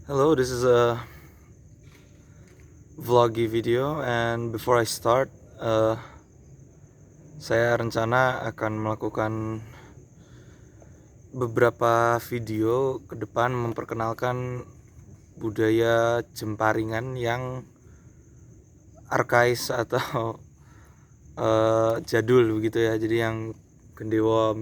Hello, this is a vloggy video, and before I start, saya rencana akan melakukan beberapa video ke depan memperkenalkan budaya jemparingan yang arkais atau jadul begitu ya. Jadi yang gendewo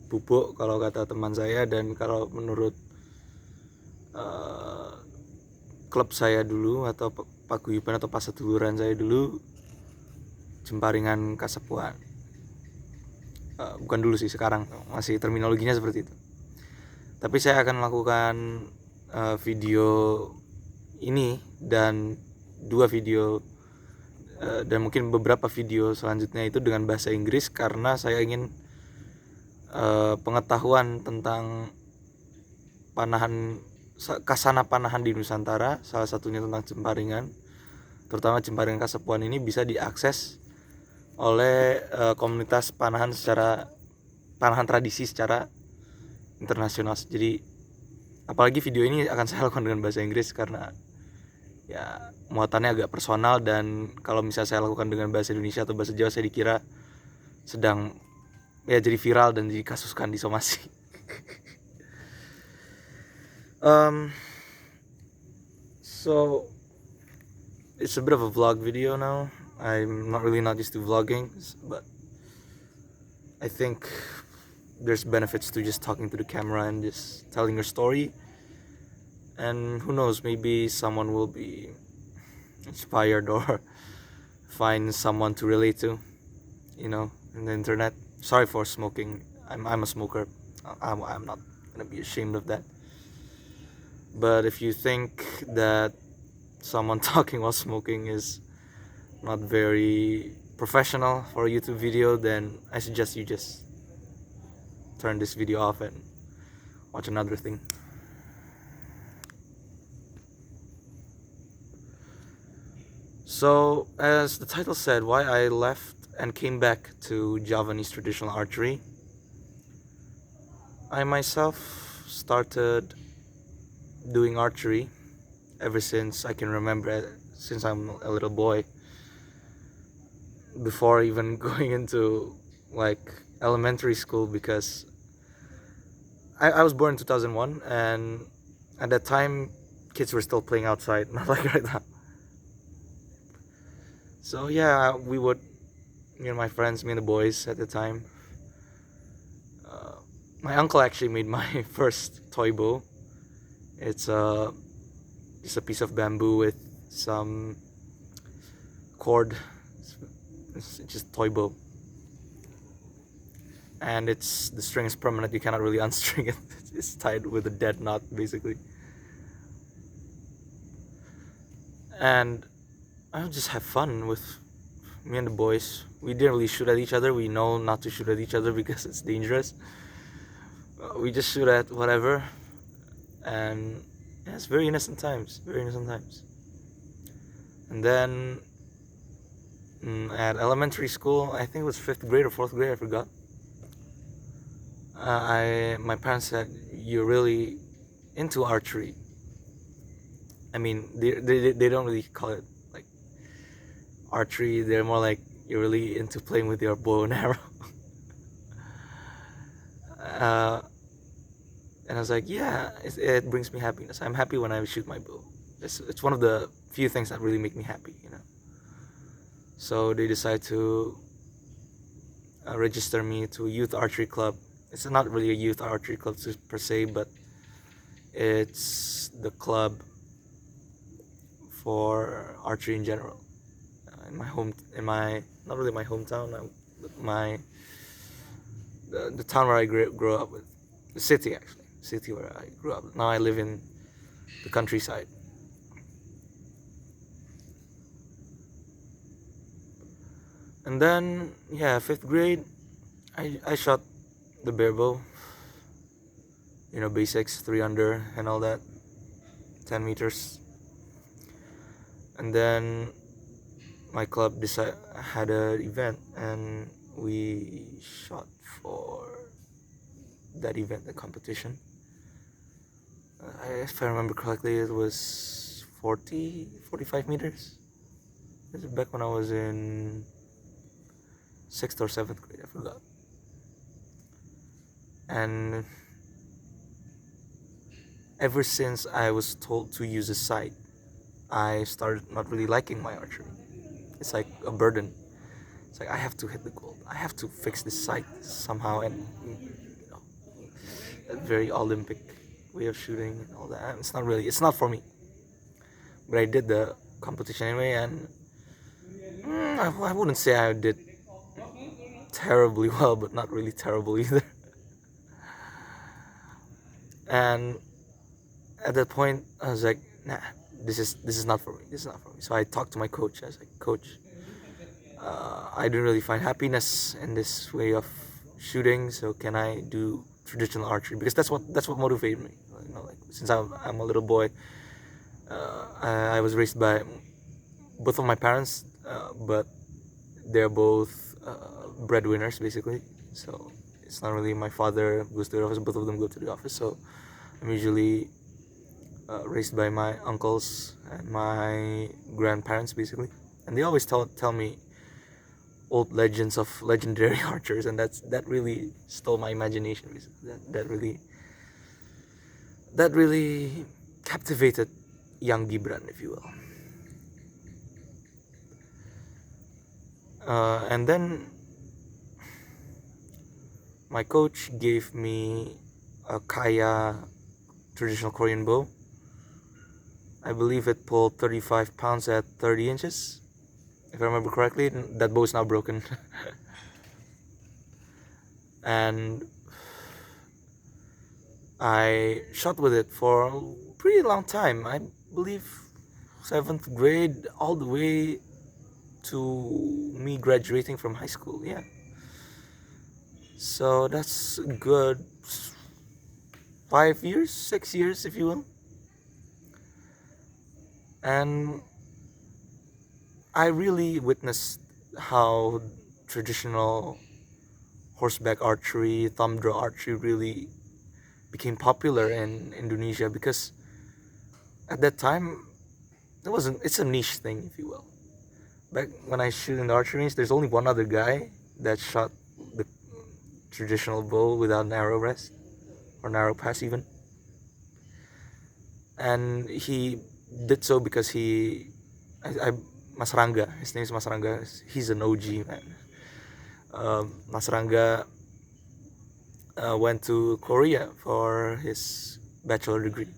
bubuk kalau kata teman saya, dan kalau menurut klub saya dulu atau paguyuban atau paseduluran saya dulu, jemparingan kasepuan. Bukan dulu sih, sekarang masih terminologinya seperti itu. Tapi saya akan melakukan video ini dan dua video dan mungkin beberapa video selanjutnya itu dengan bahasa Inggris, karena saya ingin pengetahuan tentang kasana panahan di Nusantara, salah satunya tentang jemparingan, terutama jemparingan kasepuan ini bisa diakses oleh komunitas panahan tradisi secara internasional. Jadi apalagi video ini akan saya lakukan dengan bahasa Inggris karena ya muatannya agak personal, dan kalau misalnya saya lakukan dengan bahasa Indonesia atau bahasa Jawa, saya dikira sedang ya jadi viral dan dikasuskan di somasi. So it's a bit of a vlog video now. I'm not used to vlogging, but I think there's benefits to just talking to the camera and just telling your story. And who knows, maybe someone will be inspired or find someone to relate to, in the internet. Sorry for smoking. I'm a smoker. I'm not gonna be ashamed of that. But if you think that someone talking while smoking is not very professional for a YouTube video, then I suggest you just turn this video off and watch another thing. So, as the title said, why I left and came back to Javanese traditional archery. I myself started doing archery ever since I can remember, since I'm a little boy, before even going into like elementary school, because I was born in 2001, and at that time kids were still playing outside, not like right now. So yeah, me and my friends, me and the boys at the time, my uncle actually made my first toy bow. It's just a piece of bamboo with some cord. It's just toy bow, and the string is permanent. You cannot really unstring it. It's tied with a dead knot basically. And I would just have fun with me and the boys. We didn't really shoot at each other. We know not to shoot at each other because it's dangerous. We just shoot at whatever, and yeah, it's very innocent times. And then at elementary school, I think it was 5th grade or 4th grade, I forgot. My parents said, "You're really into archery." I mean, they don't really call it like archery. They're more like, you're really into playing with your bow and arrow. And I was like, yeah, it brings me happiness. I'm happy when I shoot my bow. It's one of the few things that really make me happy, So they decided to register me to a youth archery club. It's not really a youth archery club per se, but it's the club for archery in general. Not really my hometown, the town where I grew up with, the city where I grew up. Now I live in the countryside. And then 5th grade, I shot the bear bow, basics, 3 under and all that, 10 meters. And then my club had an event, and we shot for that event, the competition. If I remember correctly, it was 45 meters. This is back when I was in 6th or 7th grade, I forgot. And ever since I was told to use a sight, I started not really liking my archery. It's like a burden. It's like I have to hit the goal. I have to fix this sight somehow, and that very Olympic way of shooting and all that. It's not really. It's not for me. But I did the competition anyway, and I wouldn't say I did terribly well, but not really terrible either. And at that point, I was like, nah, this is not for me. This is not for me. So I talked to my coach. I was like, Coach, I don't really find happiness in this way of shooting. So can I do traditional archery? Because that's what motivated me. Like since I'm a little boy, I was raised by both of my parents, but they're both breadwinners basically. So it's not really my father goes to the office. Both of them go to the office. So I'm usually raised by my uncles and my grandparents basically, and they always tell me old legends of legendary archers, and that really stole my imagination basically. That really captivated young Gibran, if you will. And then my coach gave me a Kaya traditional Korean bow. I believe it pulled 35 pounds at 30 inches. If I remember correctly, that bow is now broken. And I shot with it for a pretty long time. I believe 7th grade all the way to me graduating from high school. Yeah. So that's a good 5 years, 6 years, if you will. And I really witnessed how traditional horseback archery, thumb draw archery really became popular in Indonesia, because at that time it's a niche thing, if you will. Back when I shoot in the archery range, there's only one other guy that shot the traditional bow without an arrow rest or narrow pass even, and he did so because Mas Rangga, his name is Mas Rangga. He's an OG, man. Mas Rangga went to Korea for his bachelor degree.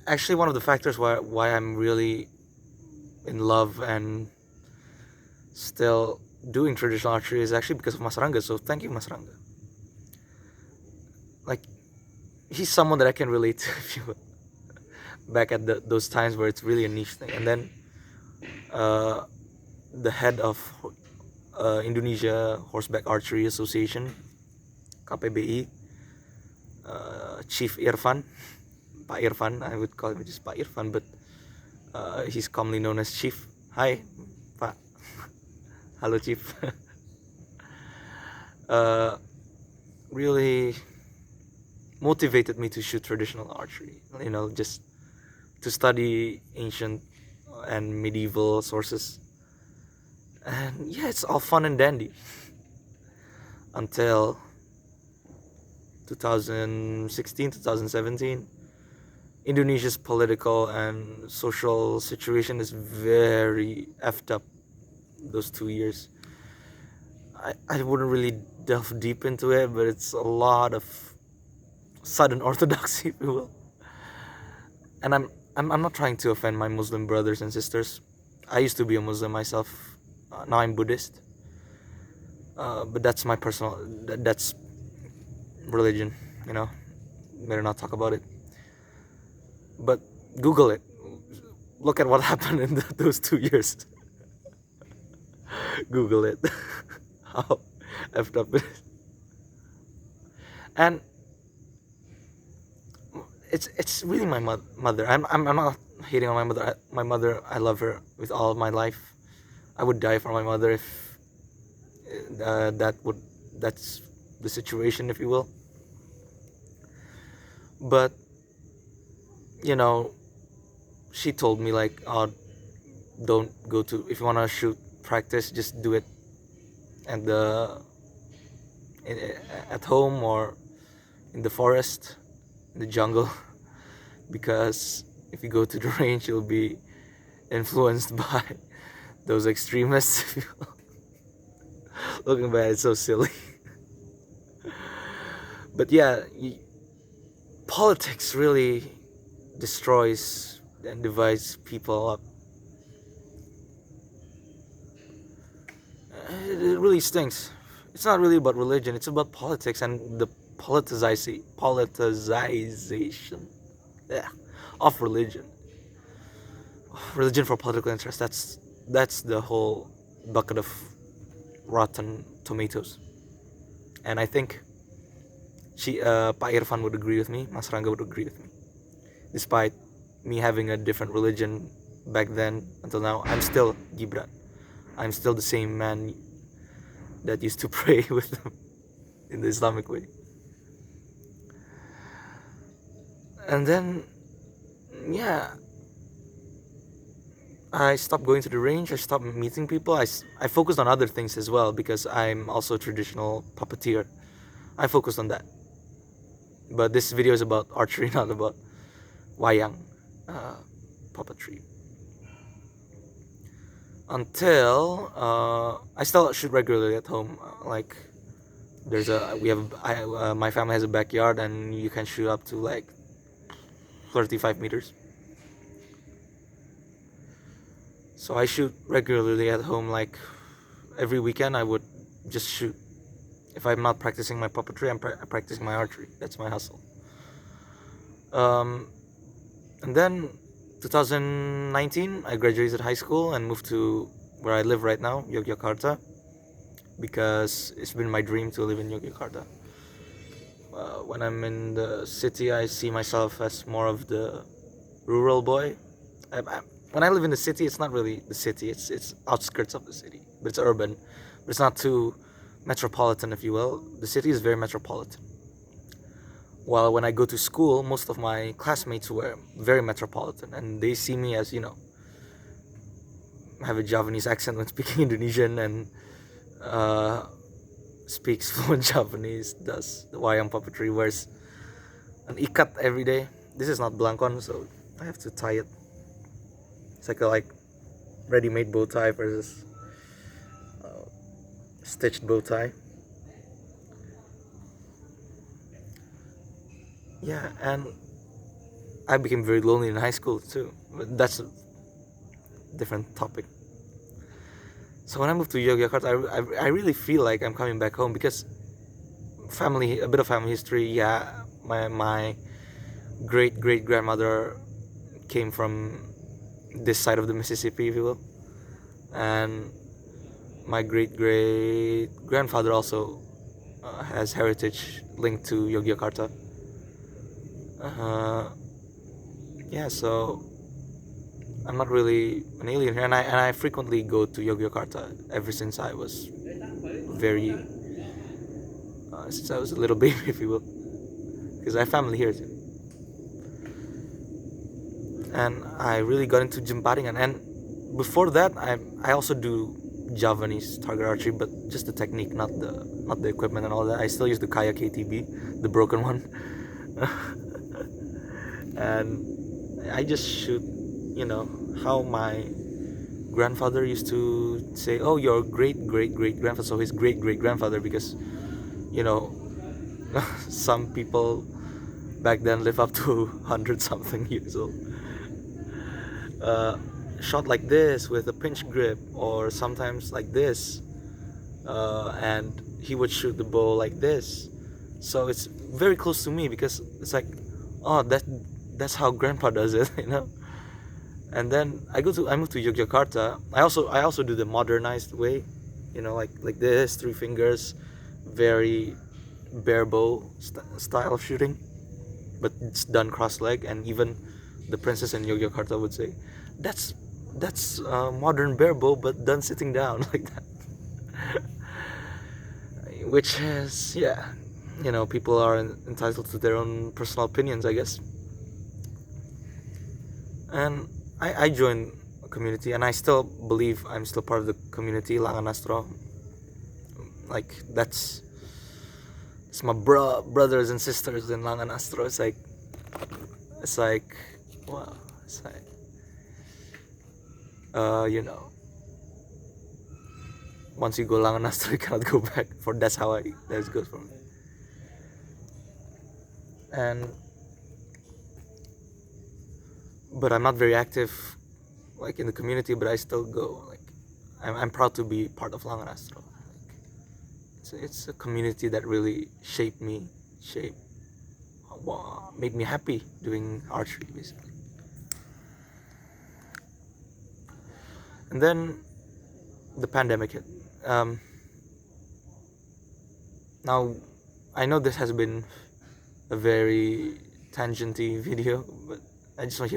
Actually, one of the factors why I'm really in love and still doing traditional archery is actually because of Mas Rangga. So thank you, Mas Rangga. Like, he's someone that I can relate to, if you will, back at those times where it's really a niche thing. And then the head of Indonesia Horseback Archery Association, KPBI, Chief Irfan, Pak Irfan, I would call him just Pak Irfan, but he's commonly known as Chief. Hi, Pak. Hello, Chief. Really motivated me to shoot traditional archery, just to study ancient and medieval sources. And yeah, it's all fun and dandy until 2016, 2017. Indonesia's political and social situation is very effed up those 2 years. I wouldn't really delve deep into it, but it's a lot of sudden orthodoxy, if you will. And I'm not trying to offend my Muslim brothers and sisters. I used to be a Muslim myself. Now I'm Buddhist. But that's my personal. That's religion. Better not talk about it. But Google it. Look at what happened in those 2 years. Google it. How effed up it is. And it's really my mother. I'm not hating on my mother. My mother, I love her with all of my life. I would die for my mother if that would that's the situation, if you will. But you know, she told me like, oh, don't go to, if you want to shoot practice, just do it at the at home or in the forest, in the jungle, because if you go to the range, you'll be influenced by those extremists. Looking back, it's so silly. But yeah, politics really destroys and divides people up. It really stinks. It's not really about religion, it's about politics and the politicization of religion. Religion for political interest. That's the whole bucket of rotten tomatoes. And I think Pak Irfan would agree with me, Mas Rangga would agree with me. Despite me having a different religion back then until now, I'm still Gibran. I'm still the same man that used to pray with them in the Islamic way. And then, yeah, I stopped going to the range, I stopped meeting people, I focused on other things as well, because I'm also a traditional puppeteer. I focused on that. But this video is about archery, not about wayang puppetry. Until I still shoot regularly at home. Like there's my family has a backyard and you can shoot up to like 35 meters. So I shoot regularly at home. Like every weekend I would just shoot. If I'm not practicing my puppetry, I'm practicing my archery. That's my hustle. And then 2019, I graduated high school and moved to where I live right now, Yogyakarta, because it's been my dream to live in Yogyakarta. When I'm in the city, I see myself as more of the rural boy. When I live in the city, it's not really the city, it's outskirts of the city, but it's urban, but it's not too metropolitan, if you will. The city is very metropolitan. While when I go to school, most of my classmates were very metropolitan, and they see me as, you know, have a Javanese accent when speaking Indonesian, and speaks fluent Javanese, does the wayang puppetry, wears an ikat every day. This is not blankon, so I have to tie it. It's like a ready-made bow tie versus stitched bow tie. Yeah, and I became very lonely in high school too, but that's a different topic. So when I moved to Yogyakarta, I really feel like I'm coming back home, because a bit of family history. Yeah, my great grandmother came from this side of the Mississippi, if you will, and my great grandfather also has heritage linked to Yogyakarta. Yeah, so I'm not really an alien here, and I frequently go to Yogyakarta ever since I was since I was a little baby, if you will, because I have family here too. And I really got into jemparingan, and before that I also do Javanese target archery, but just the technique, not the equipment and all that. I still use the Kaya KTB, the broken one. And I just shoot, you know, how my grandfather used to say, oh, your great grandfather, so his great grandfather, because, you know, some people back then live up to 100 something years old. Shot like this with a pinch grip, or sometimes like this, and he would shoot the bow like this. So it's very close to me, because it's like, oh, that's how grandpa does it, you know. And then I moved to Yogyakarta. I also do the modernized way, you know, like this, 3 fingers, very bare bow style of shooting, but it's done cross leg. And even the princess in Yogyakarta would say, that's modern bare bow, but done sitting down like that. which is, yeah, people are entitled to their own personal opinions, I guess. And I joined a community, and I still believe I'm still part of the community, Langanastro. Like, it's my brothers and sisters in Langanastro. It's like, well, it's like, once you go Langanastro, you cannot go back. That's how that's good for me. But I'm not very active, like, in the community. But I still go. Like, I'm proud to be part of Langanastro. Like, it's a community that really made me happy doing archery, basically. And then the pandemic hit. Now, I know this has been a very tangenty video, but I just want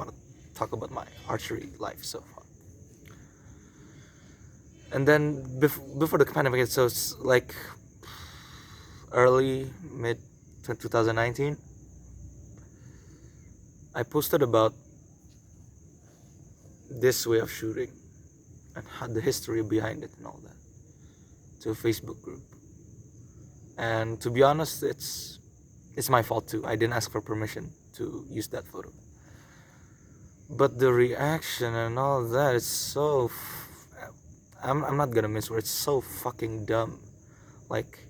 to talk about my archery life so far. And then before the pandemic hit, so it's like mid 2019, I posted about this way of shooting and the history behind it and all that to a Facebook group. And to be honest, it's my fault too. I didn't ask for permission to use that photo. But the reaction and all that, it's so I'm not gonna miss where it's so fucking dumb. Like,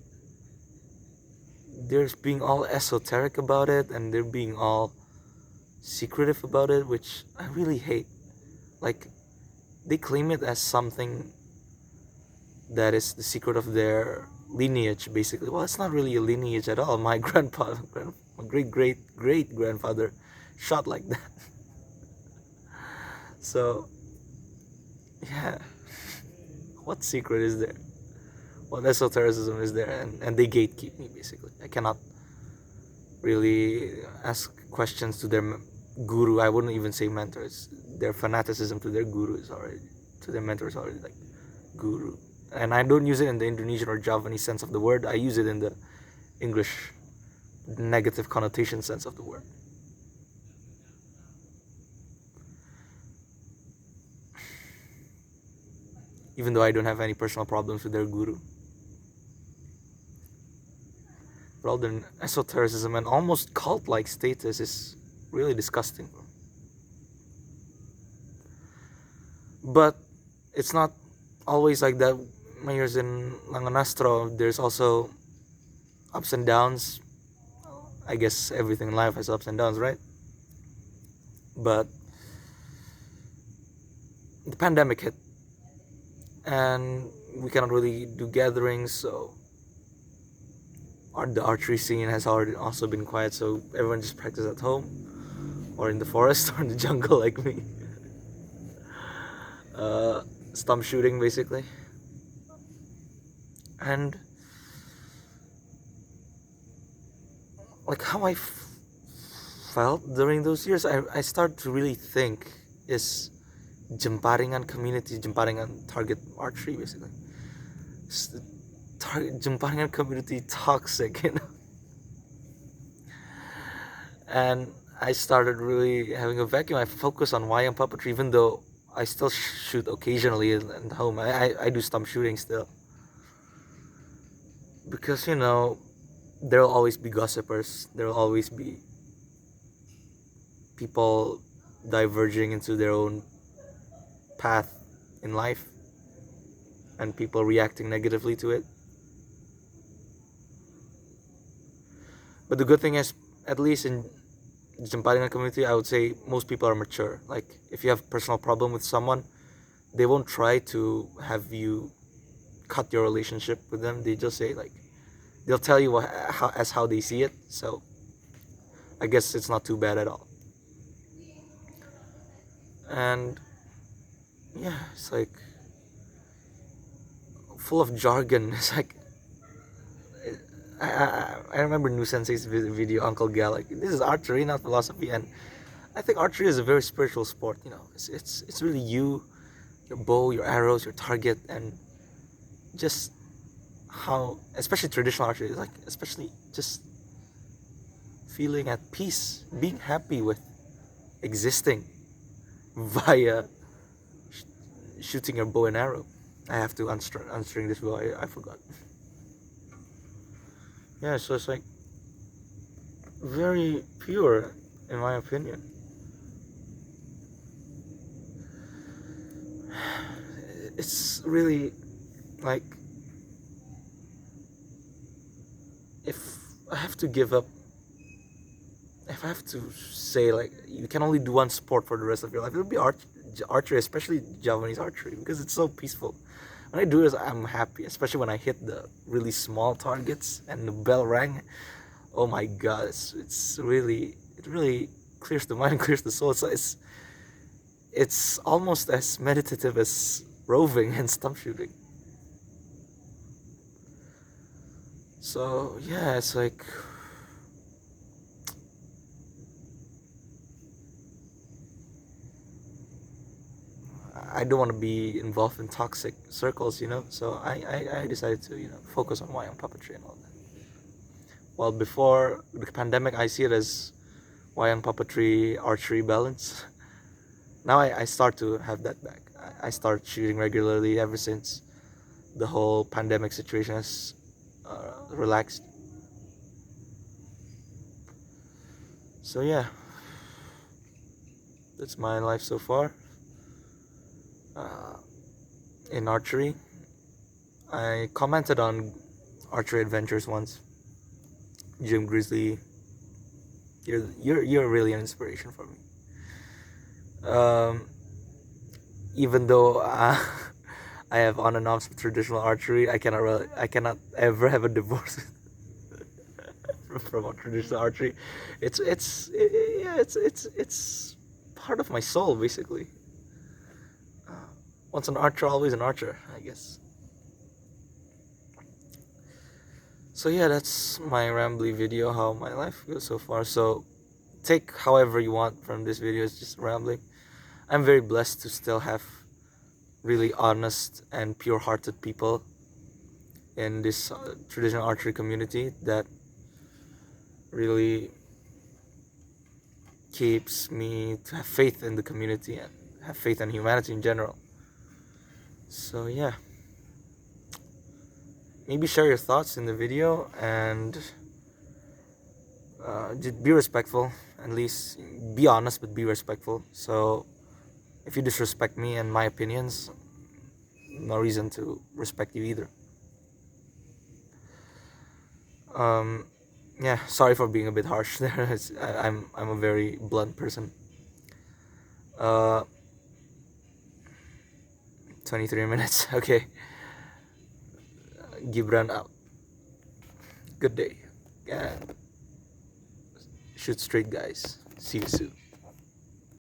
they're being all esoteric about it, and they're being all secretive about it, which I really hate. Like, they claim it as something that is the secret of their lineage, basically. Well, it's not really a lineage at all. My my great grandfather shot like that. So, yeah, what secret is there? What esotericism is there? And they gatekeep me, basically. I cannot really ask questions to their guru. I wouldn't even say mentors. Their fanaticism to their gurus already, to their mentors already, like guru. And I don't use it in the Indonesian or Javanese sense of the word. I use it in the English negative connotation sense of the word. Even though I don't have any personal problems with their guru. But all their esotericism and almost cult-like status is really disgusting. But it's not always like that. When you're in Langanastro, there's also ups and downs. I guess everything in life has ups and downs, right? But the pandemic hit, and we cannot really do gatherings, so the archery scene has already also been quiet, so everyone just practices at home or in the forest or in the jungle like me. Stump shooting, basically. And like how I felt during those years, I started to really think, is Jemparingan community, Jemparingan target archery, basically, Jemparingan community toxic, And I started really having a vacuum. I focus on wayang puppetry, even though I still shoot occasionally at home. I do stump shooting still. Because, there'll always be gossipers. There'll always be people diverging into their own path in life. And people reacting negatively to it. But the good thing is, at least in the Jemparingan community, I would say most people are mature. Like, if you have a personal problem with someone, they won't try to have you cut your relationship with them. They just say, like, they'll tell you how they see it. So I guess it's not too bad at all. And yeah, it's like full of jargon. It's like, I remember New Sensei's video, Uncle Gal, like, this is archery, not philosophy. And I think archery is a very spiritual sport. It's really you, your bow, your arrows, your target, and just how, especially traditional archery, like especially just feeling at peace, being happy with existing via shooting your bow and arrow. I have to unstring this bow. I forgot. Yeah, so it's like very pure, in my opinion. It's really like, if I have to give up, if I have to say like you can only do one sport for the rest of your life, it would be archery, especially Japanese archery, because it's so peaceful. When I do this, I'm happy, especially when I hit the really small targets and the bell rang. Oh my god, it's really, it really clears the mind, clears the soul. It's almost as meditative as roving and stump shooting. So yeah, it's like, I don't want to be involved in toxic circles, so I decided to, focus on wayang puppetry and all that. Well, before the pandemic, I see it as wayang puppetry, archery balance. Now I start to have that back. I start shooting regularly ever since the whole pandemic situation has relaxed. So yeah, that's my life so far. In archery, I commented on Archery Adventures once. Jim Grizzly, you're really an inspiration for me. Even though I have on and offs with traditional archery, I cannot ever have a divorce from traditional archery. It's part of my soul, basically. Once an archer, always an archer, I guess. So yeah, that's my rambly video, how my life goes so far. So take however you want from this video. It's just rambling. I'm very blessed to still have really honest and pure-hearted people in this traditional archery community that really keeps me to have faith in the community and have faith in humanity in general. So yeah, maybe share your thoughts in the video, and just be respectful. At least be honest, but be respectful. So if you disrespect me and my opinions, no reason to respect you either. Yeah, sorry for being a bit harsh there. I'm a very blunt person. 23 minutes. Okay. Gibran out. Good day. And shoot straight, guys. See you soon.